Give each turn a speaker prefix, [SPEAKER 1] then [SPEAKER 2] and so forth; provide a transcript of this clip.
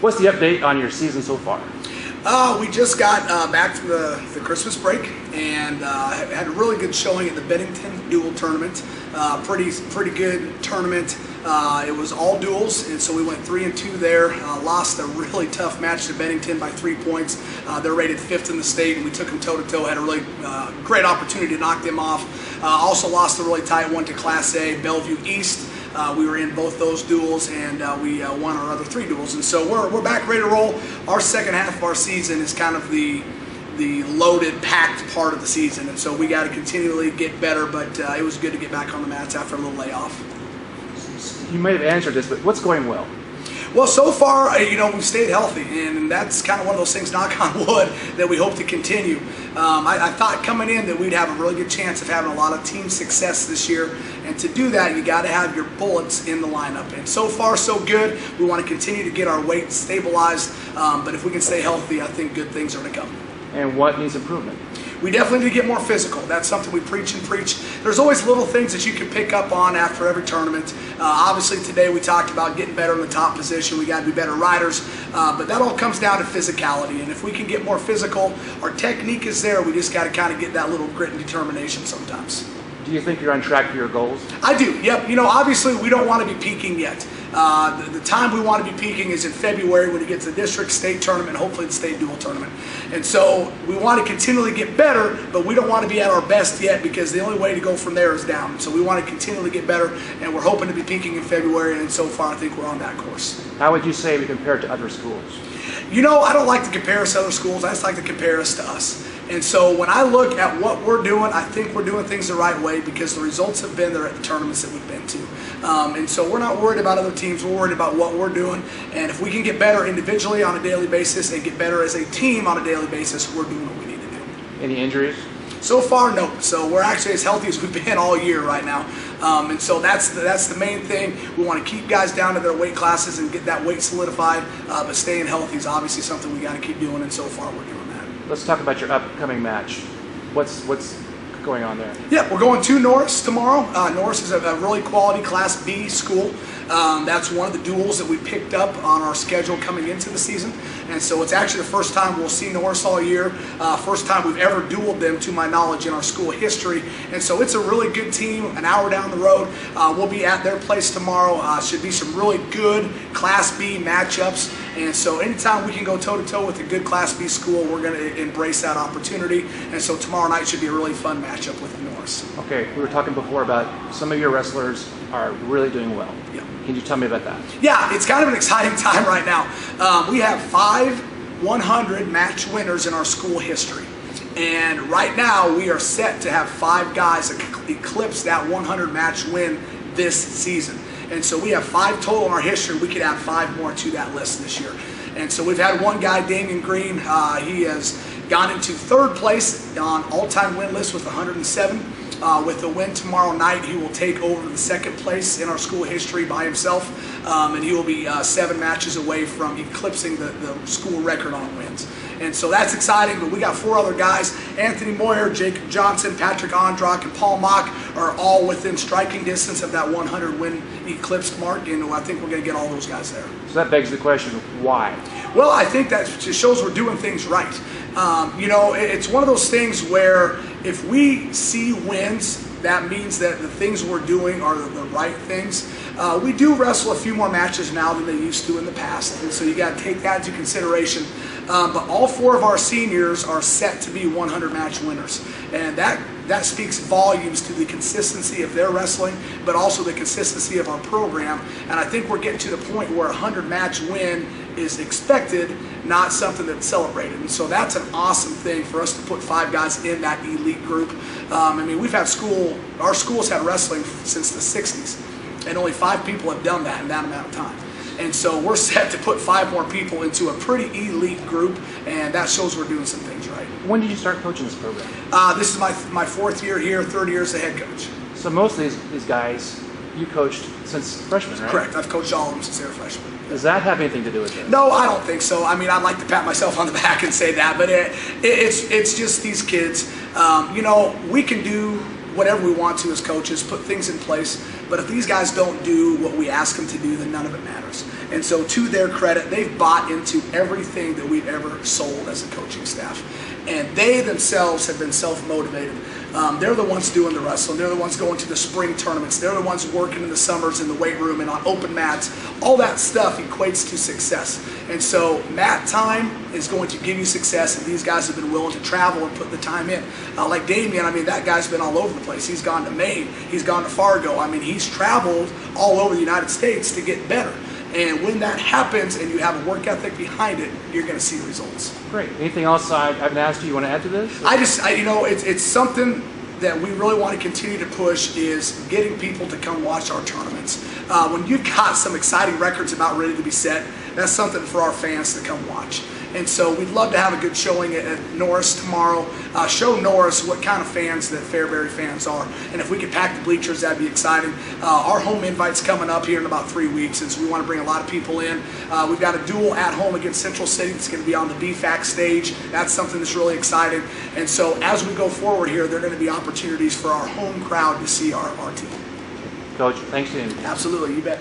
[SPEAKER 1] What's the update on your season so far?
[SPEAKER 2] We just got back from the Christmas break and had a really good showing at the Bennington Dual Tournament. Pretty good tournament. It was all duels, and so we went 3-2 there. Lost a really tough match to Bennington by 3 points. They're rated 5th in the state, and we took them toe-to-toe. Had a really great opportunity to knock them off. Also lost a really tight one to Class A, Bellevue East. We were in both those duels, and we won our other 3 duels. And so we're back ready to roll. Our second half of our season is kind of the loaded, packed part of the season, and so we got to continually get better. But it was good to get back on the mats after a little layoff.
[SPEAKER 1] You may have answered this, but what's going well?
[SPEAKER 2] Well, so far, we've stayed healthy, and that's kind of one of those things, knock on wood, that we hope to continue. I thought coming in that we'd have a really good chance of having a lot of team success this year, and to do that, you got to have your bullets in the lineup. And so far, so good. We want to continue to get our weight stabilized, but if we can stay healthy, I think good things are to come.
[SPEAKER 1] And what needs improvement?
[SPEAKER 2] We definitely need to get more physical. That's something we preach and preach. There's always little things that you can pick up on after every tournament. Obviously today we talked about getting better in the top position. We got to be better riders, but that all comes down to physicality. And if we can get more physical, our technique is there. We just got to kind of get that little grit and determination sometimes.
[SPEAKER 1] Do you think you're on track for your goals?
[SPEAKER 2] I do, yep. Obviously we don't want to be peaking yet. The time we want to be peaking is in February when we get to the district, state tournament, hopefully the state dual tournament. And so we want to continually get better, but we don't want to be at our best yet because the only way to go from there is down. So we want to continually get better, and we're hoping to be peaking in February, and so far I think we're on that course.
[SPEAKER 1] How would you say we compare to other schools?
[SPEAKER 2] I don't like to compare us to other schools. I just like to compare us to us. And so when I look at what we're doing, I think we're doing things the right way because the results have been there at the tournaments that we've been to. And so we're not worried about other teams. We're worried about what we're doing. And if we can get better individually on a daily basis and get better as a team on a daily basis, we're doing what we need to do.
[SPEAKER 1] Any injuries?
[SPEAKER 2] So far, no. So we're actually as healthy as we've been all year right now. And so that's the main thing. We want to keep guys down to their weight classes and get that weight solidified. But staying healthy is obviously something we got to keep doing, and so far we're doing that.
[SPEAKER 1] Let's talk about your upcoming match. What's going on there?
[SPEAKER 2] Yeah, we're going to Norris tomorrow. Norris is a really quality Class B school. That's one of the duels that we picked up on our schedule coming into the season. And so it's actually the first time we'll see Norris all year. First time we've ever dueled them, to my knowledge, in our school history. And so it's a really good team, an hour down the road. We'll be at their place tomorrow. Should be some really good Class B matchups. And so anytime we can go toe-to-toe with a good Class B school, we're going to embrace that opportunity. And so tomorrow night should be a really fun matchup with Norris.
[SPEAKER 1] Okay, we were talking before about some of your wrestlers are really doing well.
[SPEAKER 2] Yeah.
[SPEAKER 1] Can you tell me about that?
[SPEAKER 2] Yeah, it's kind of an exciting time right now. We have 5 100 match winners in our school history. And right now we are set to have 5 guys that eclipse that 100 match win this season. And so we have 5 total in our history. We could add 5 more to that list this year. And so we've had one guy, Damian Green. He has gone into 3rd place on all-time win list with 107. With the win tomorrow night, he will take over the 2nd place in our school history by himself, and he will be 7 matches away from eclipsing the school record on wins. And so that's exciting, but we got 4 other guys. Anthony Moyer, Jacob Johnson, Patrick Ondrock, and Paul Mock are all within striking distance of that 100 win eclipsed mark, and I think we're going to get all those guys there.
[SPEAKER 1] So that begs the question, why?
[SPEAKER 2] Well, I think that just shows we're doing things right. It's one of those things where if we see wins, that means that the things we're doing are the right things. We do wrestle a few more matches now than they used to in the past, and so you got to take that into consideration. But all 4 of our seniors are set to be 100 match winners, and that speaks volumes to the consistency of their wrestling, but also the consistency of our program. And I think we're getting to the point where a 100 match win is expected, not something that's celebrated. And so that's an awesome thing for us to put 5 guys in that elite group. We've had our school's had wrestling since the 60s, and only 5 people have done that in that amount of time. And so we're set to put 5 more people into a pretty elite group, and that shows we're doing some things right.
[SPEAKER 1] When did you start coaching this program?
[SPEAKER 2] This is my 4th year here, 3rd year as the head coach.
[SPEAKER 1] So most of these guys you coached since freshman, right?
[SPEAKER 2] Correct. I've coached all of them since they were freshmen.
[SPEAKER 1] Does that have anything to do with it?
[SPEAKER 2] No, I don't think so. I'd like to pat myself on the back and say that, but it's just these kids. We can do whatever we want to as coaches, put things in place, But if these guys don't do what we ask them to do, then none of it matters. And so to their credit, they've bought into everything that we've ever sold as a coaching staff. And they themselves have been self-motivated. They're the ones doing the wrestling. They're the ones going to the spring tournaments. They're the ones working in the summers in the weight room and on open mats. All that stuff equates to success. And so mat time is going to give you success, and these guys have been willing to travel and put the time in. Like Damien, I mean, that guy's been all over the place. He's gone to Maine. He's gone to Fargo. I mean, he's traveled all over the United States to get better. And when that happens and you have a work ethic behind it, you're going to see results.
[SPEAKER 1] Great. Anything else I haven't asked you want to add to this?
[SPEAKER 2] You know, it's something that we really want to continue to push, is getting people to come watch our tournaments. When you've got some exciting records about ready to be set, that's something for our fans to come watch. And so we'd love to have a good showing at Norris tomorrow. Show Norris what kind of fans that Fairbury fans are. And if we could pack the bleachers, that'd be exciting. Our home invite's coming up here in about 3 weeks, and so we want to bring a lot of people in. We've got a duel at home against Central City that's going to be on the BFAC stage. That's something that's really exciting. And so as we go forward here, there are going to be opportunities for our home crowd to see our team.
[SPEAKER 1] Coach, thanks, Ian.
[SPEAKER 2] Absolutely, you bet.